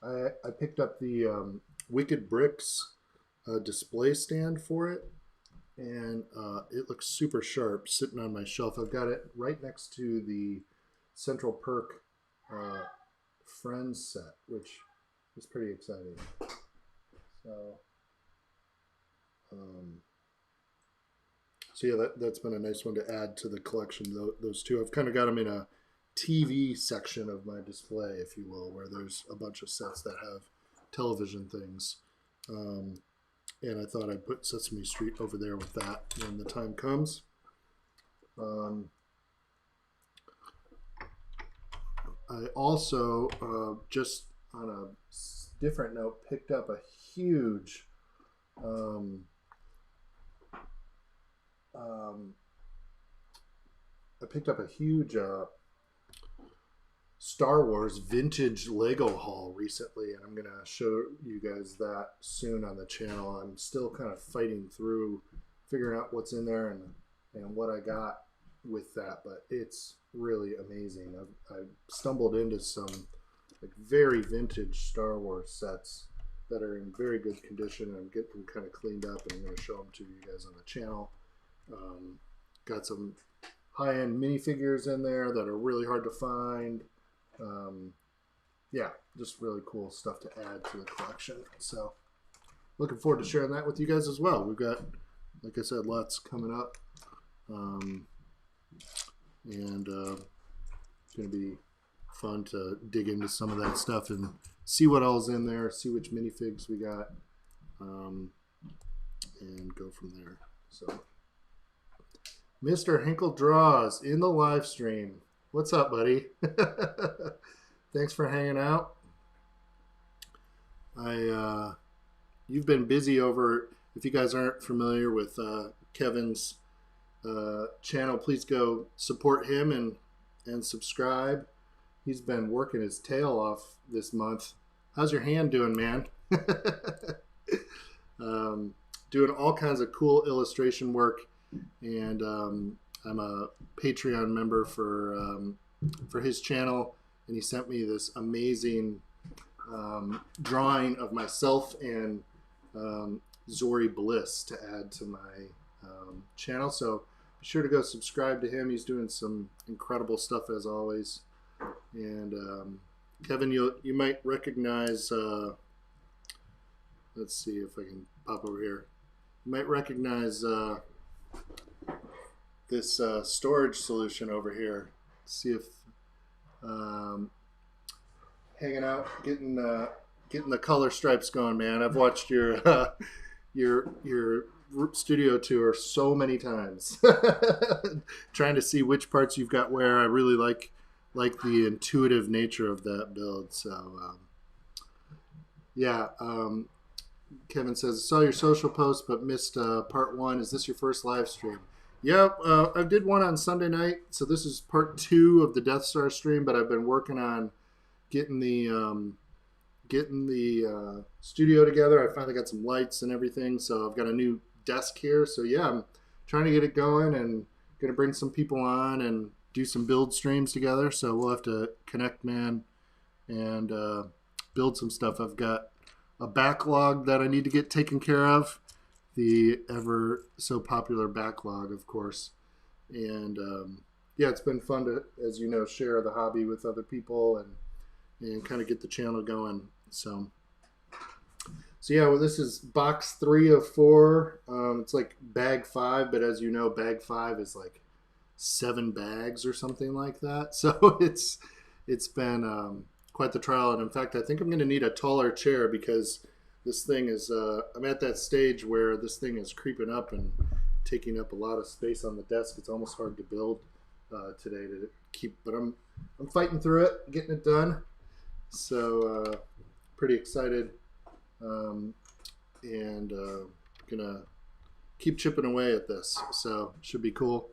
I picked up the Wicked Bricks display stand for it, and it looks super sharp sitting on my shelf. I've got it right next to the Central Perk Friends set, which is pretty exciting. So yeah, that's been a nice one to add to the collection. Those two, I've kind of got them in a TV section of my display, if you will, where there's a bunch of sets that have television things. And I thought I'd put Sesame Street over there with that when the time comes. I also, just on a different note, picked up a huge Star Wars vintage Lego haul recently, and I'm going to show you guys that soon on the channel. I'm still kind of fighting through figuring out what's in there and what I got with that, but it's really amazing. I stumbled into some like very vintage Star Wars sets that are in very good condition, and I'm getting them kind of cleaned up, and I'm going to show them to you guys on the channel. Got some high-end minifigures in there that are really hard to find. Yeah, just really cool stuff to add to the collection. So looking forward to sharing that with you guys as well. We've got, like I said, lots coming up. And it's going to be fun to dig into some of that stuff and see what all's in there, see which minifigs we got, and go from there. So Mr. Hinkle Draws in the live stream. What's up, buddy? Thanks for hanging out. You've been busy over, if you guys aren't familiar with Kevin's channel, please go support him and subscribe. He's been working his tail off this month. How's your hand doing, man? Doing all kinds of cool illustration work, and I'm a Patreon member for his channel, and he sent me this amazing drawing of myself and Zori Bliss to add to my channel. So be sure to go subscribe to him. He's doing some incredible stuff as always. And Kevin, you might recognize. Let's see if I can pop over here. You might recognize this storage solution over here. See if hanging out, getting the color stripes going, man. I've watched your studio tour so many times, trying to see which parts you've got where. I really like the intuitive nature of that build. So yeah. Kevin says, saw your social post but missed part 1. Is this your first live stream? Yep, I did one on Sunday night, so this is part 2 of the Death Star stream, but I've been working on getting the studio together. I finally got some lights and everything, so I've got a new desk here. So yeah, I'm trying to get it going and going to bring some people on and do some build streams together. So we'll have to connect, man, and build some stuff. I've got a backlog that I need to get taken care of, the ever so popular backlog, of course. And yeah, it's been fun to, as you know, share the hobby with other people and kind of get the channel going. So yeah, well, this is box 3 of 4. It's like bag 5, but as you know, bag 5 is like 7 bags or something like that. So it's been quite the trial. And in fact, I think I'm going to need a taller chair because this thing is, I'm at that stage where this thing is creeping up and taking up a lot of space on the desk. It's almost hard to build today to keep, but I'm fighting through it, getting it done. So pretty excited. And gonna keep chipping away at this, so should be cool.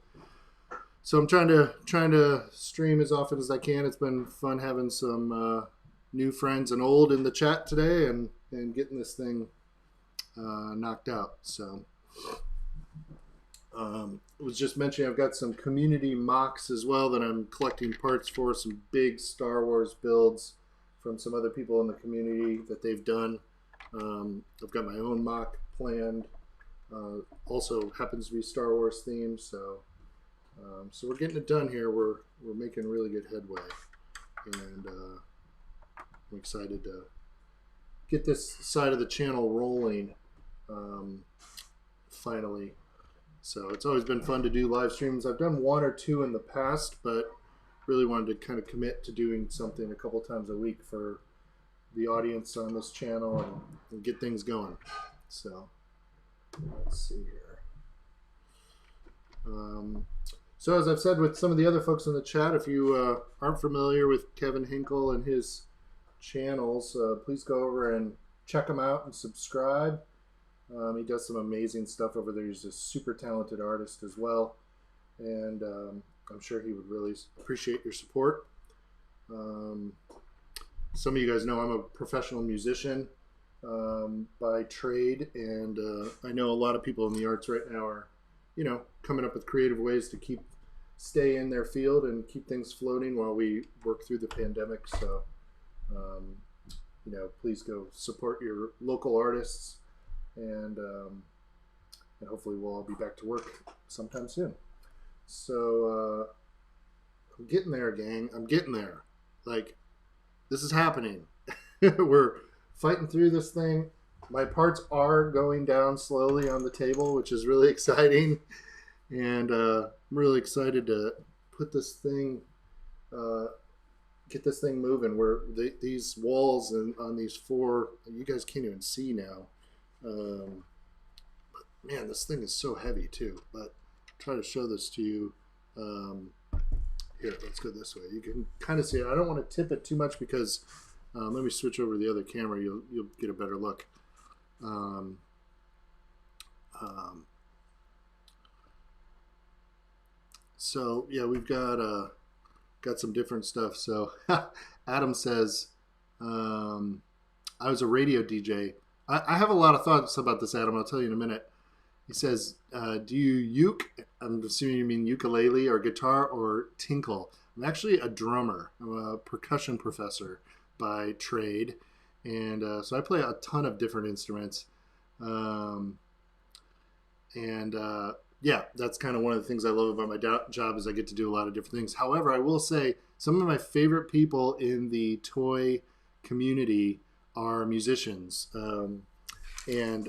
So I'm trying to stream as often as I can. It's been fun having some new friends and old in the chat today, and getting this thing knocked out. So was just mentioning I've got some community mocks as well that I'm collecting parts for, some big Star Wars builds from some other people in the community that they've done. I've got my own mock planned. Also happens to be Star Wars themed, so we're getting it done here. We're making really good headway, and I'm excited to get this side of the channel rolling finally. So it's always been fun to do live streams. I've done 1 or 2 in the past, but really wanted to kind of commit to doing something a couple times a week for the audience on this channel and get things going. So let's see here. So as I've said with some of the other folks in the chat, if you aren't familiar with Kevin Hinkle and his channels, please go over and check him out and subscribe. He does some amazing stuff over there. He's a super talented artist as well, and I'm sure he would really appreciate your support. Some of you guys know I'm a professional musician by trade, and I know a lot of people in the arts right now are, coming up with creative ways to stay in their field and keep things floating while we work through the pandemic. So, please go support your local artists, and hopefully we'll all be back to work sometime soon. So I'm getting there, gang. I'm getting there. Like, this is happening. We're fighting through this thing. My parts are going down slowly on the table, which is really exciting. And I'm really excited to put this thing, get this thing moving. These walls and on these 4, you guys can't even see now. But man, this thing is so heavy too. But I'll try to show this to you. Here, let's go this way. You can kind of see it. I don't want to tip it too much because let me switch over to the other camera. You'll get a better look. So yeah, we've got some different stuff. So Adam says, I was a radio DJ. I have a lot of thoughts about this, Adam. I'll tell you in a minute. He says, do you uke? I'm assuming you mean ukulele or guitar or tinkle. I'm actually a drummer. I'm a percussion professor by trade. And so I play a ton of different instruments. Yeah, that's kind of one of the things I love about my job is I get to do a lot of different things. However, I will say some of my favorite people in the toy community are musicians. And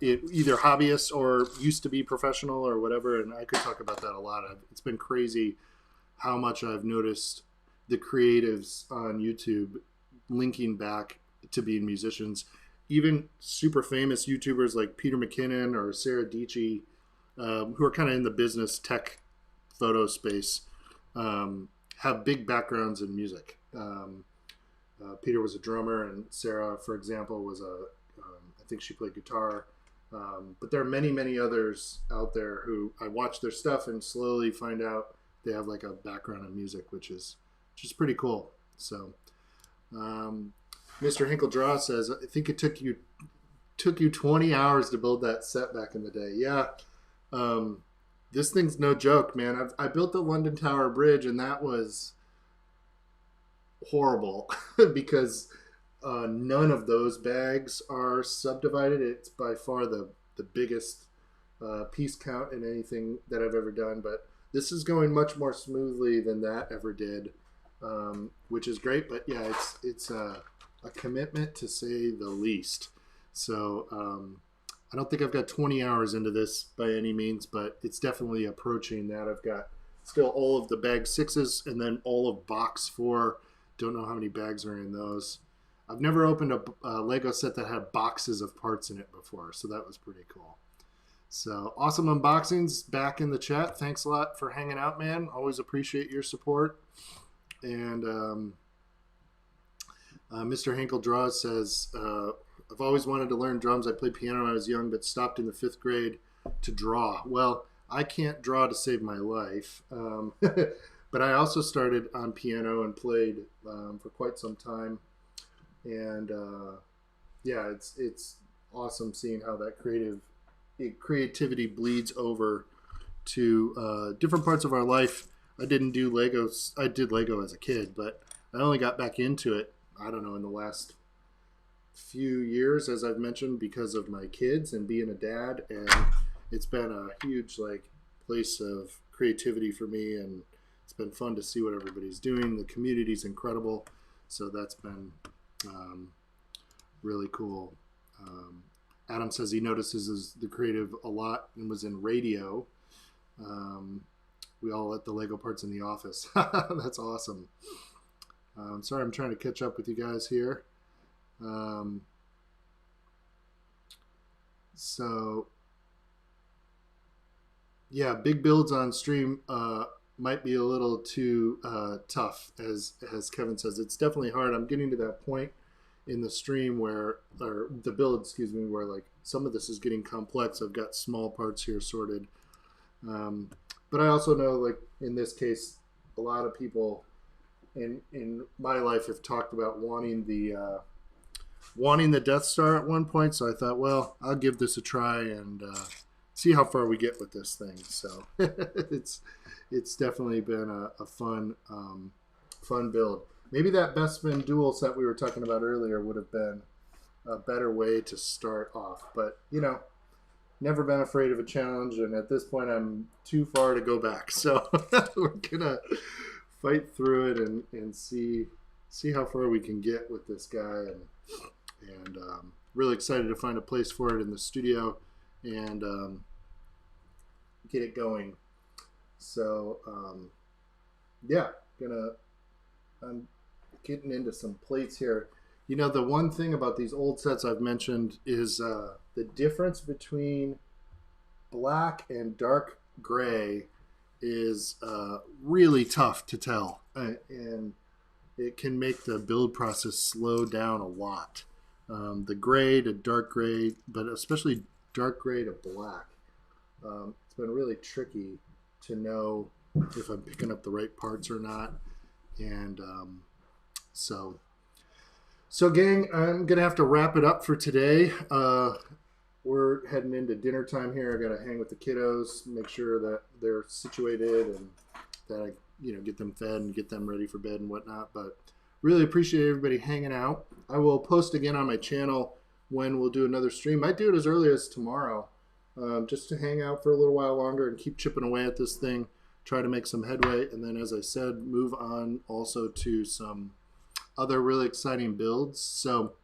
either hobbyists or used to be professional or whatever, and I could talk about that a lot. It's been crazy how much I've noticed the creatives on YouTube linking back to being musicians. Even super famous YouTubers like Peter McKinnon or Sarah Dietschy, who are kind of in the business tech photo space, have big backgrounds in music. Peter was a drummer, and Sarah, for example, was I think she played guitar. But there are many, many others out there who I watch their stuff and slowly find out they have like a background in music, which is pretty cool. So, Mr. Hinkle Draw says, I think it took you 20 hours to build that set back in the day. Yeah. This thing's no joke, man. I built the London Tower Bridge, and that was horrible because None of those bags are subdivided. It's by far the biggest piece count in anything that I've ever done, but this is going much more smoothly than that ever did, which is great. But yeah, it's a commitment to say the least. So I don't think I've got 20 hours into this by any means, but it's definitely approaching that. I've got still all of the bag sixes and then all of box four. Don't know how many bags are in those. I've never opened a Lego set that had boxes of parts in it before, so that was pretty cool. So awesome unboxings back in the chat. Thanks a lot for hanging out, man. Always appreciate your support. And Mr. Hinkle Draws says, I've always wanted to learn drums. I played piano when I was young, but stopped in the 5th grade to draw. Well, I can't draw to save my life. But I also started on piano and played for quite some time. And yeah, it's awesome seeing how that creativity bleeds over to different parts of our life. I didn't do Legos. I did Lego as a kid, but I only got back into it, I don't know, in the last few years, as I've mentioned, because of my kids and being a dad. And it's been a huge place of creativity for me, and it's been fun to see what everybody's doing. The community's incredible, so that's been really cool. Adam says he notices the creative a lot and was in radio. We all let the Lego parts in the office. That's awesome. Sorry, I'm trying to catch up with you guys here. So yeah, big builds on stream might be a little too tough, as Kevin says. It's definitely hard. I'm getting to that point in the stream where, or the build, excuse me, where some of this is getting complex. I've got small parts here sorted. But I also know, in this case, a lot of people in my life have talked about wanting the Death Star at one point. So I thought, well, I'll give this a try and see how far we get with this thing. So it's definitely been a fun build. Maybe that Bestman dual set we were talking about earlier would have been a better way to start off. But, never been afraid of a challenge. And at this point, I'm too far to go back. So we're going to fight through it and see how far we can get with this guy. And really excited to find a place for it in the studio and get it going. So, yeah, I'm getting into some plates here. The one thing about these old sets I've mentioned is the difference between black and dark gray is really tough to tell. And it can make the build process slow down a lot. The gray to dark gray, but especially dark gray to black. It's been really tricky to know if I'm picking up the right parts or not. And so gang, I'm going to have to wrap it up for today. We're heading into dinner time here. I got to hang with the kiddos, make sure that they're situated and that I, get them fed and get them ready for bed and whatnot. But really appreciate everybody hanging out. I will post again on my channel when we'll do another stream. Might do it as early as tomorrow, just to hang out for a little while longer and keep chipping away at this thing, try to make some headway. And then, as I said, move on also to some other really exciting builds. So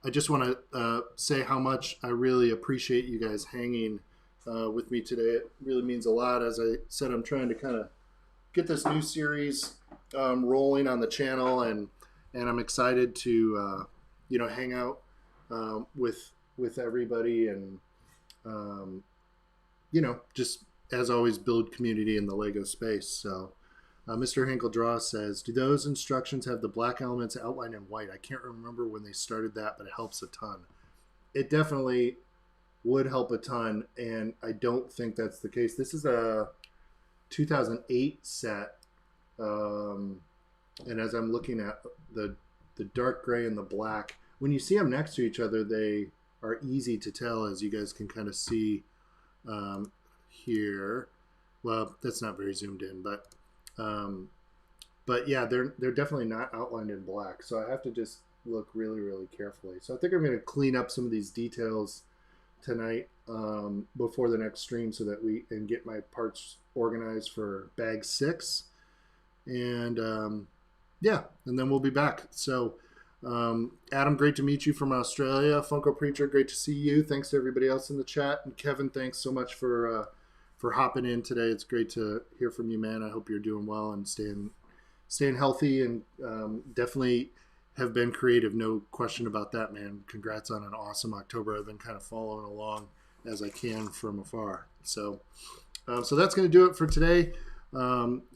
I just want to say how much I really appreciate you guys hanging with me today. It really means a lot. As I said, I'm trying to kind of get this new series rolling on the channel, and I'm excited to hang out with everybody, and just as always build community in the Lego space. So Mr. Hinkle Draw says, do those instructions have the black elements outlined in white? I can't remember when they started that, but it helps a ton. It definitely would help a ton, and I don't think that's the case. This is a 2008 set, and as I'm looking at the dark gray and the black, when you see them next to each other, they are easy to tell, as you guys can kind of see here. Well, that's not very zoomed in, but yeah, they're definitely not outlined in black. So I have to just look really, really carefully. So I think I'm going to clean up some of these details tonight before the next stream so that we can get my parts organized for bag 6. And yeah, and then we'll be back. So Adam, great to meet you from Australia. Funko Preacher, great to see you. Thanks to everybody else in the chat. And Kevin, thanks so much for hopping in today. It's great to hear from you, man. I hope you're doing well and staying healthy, and definitely have been creative. No question about that, man. Congrats on an awesome October. I've been kind of following along as I can from afar. So that's going to do it for today.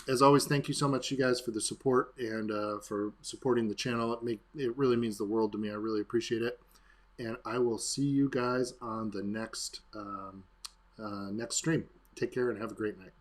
As always, thank you so much, you guys, for the support and for supporting the channel. It really means the world to me. I really appreciate it. And I will see you guys on the next stream. Take care and have a great night.